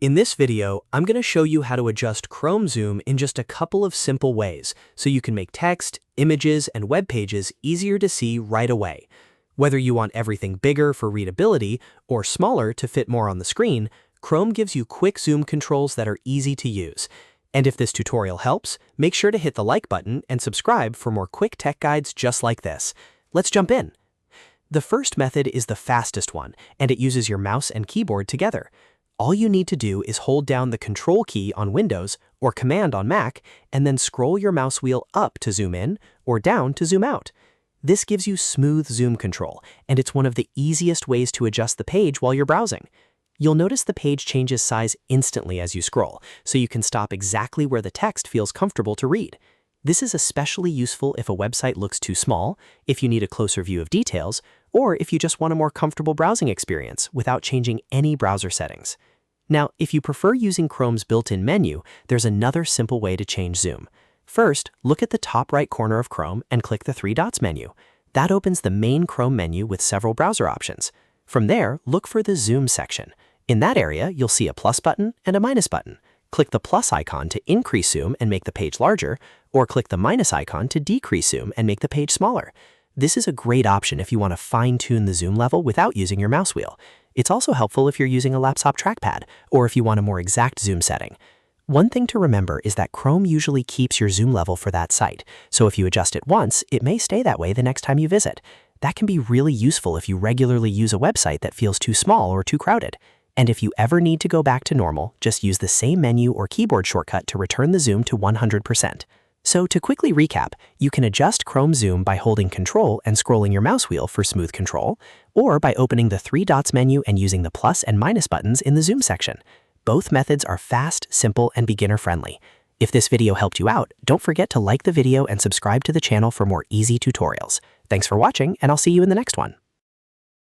In this video, I'm going to show you how to adjust Chrome zoom in just a couple of simple ways so you can make text, images, and web pages easier to see right away. Whether you want everything bigger for readability or smaller to fit more on the screen, Chrome gives you quick zoom controls that are easy to use. And if this tutorial helps, make sure to hit the like button and subscribe for more quick tech guides just like this. Let's jump in. The first method is the fastest one, and it uses your mouse and keyboard together. All you need to do is hold down the Ctrl key on Windows or Command on Mac, and then scroll your mouse wheel up to zoom in or down to zoom out. This gives you smooth zoom control, and it's one of the easiest ways to adjust the page while you're browsing. You'll notice the page changes size instantly as you scroll, so you can stop exactly where the text feels comfortable to read. This is especially useful if a website looks too small, if you need a closer view of details, or if you just want a more comfortable browsing experience without changing any browser settings. Now, if you prefer using Chrome's built-in menu, there's another simple way to change zoom. First, look at the top right corner of Chrome and click the three dots menu. That opens the main Chrome menu with several browser options. From there, look for the Zoom section. In that area, you'll see a plus button and a minus button. Click the plus icon to increase zoom and make the page larger, or click the minus icon to decrease zoom and make the page smaller. This is a great option if you want to fine-tune the zoom level without using your mouse wheel. It's also helpful if you're using a laptop trackpad, or if you want a more exact zoom setting. One thing to remember is that Chrome usually keeps your zoom level for that site, so if you adjust it once, it may stay that way the next time you visit. That can be really useful if you regularly use a website that feels too small or too crowded. And if you ever need to go back to normal, just use the same menu or keyboard shortcut to return the zoom to 100%. So to quickly recap, you can adjust Chrome zoom by holding Ctrl and scrolling your mouse wheel for smooth control, or by opening the three dots menu and using the plus and minus buttons in the zoom section. Both methods are fast, simple, and beginner-friendly. If this video helped you out, don't forget to like the video and subscribe to the channel for more easy tutorials. Thanks for watching, and I'll see you in the next one.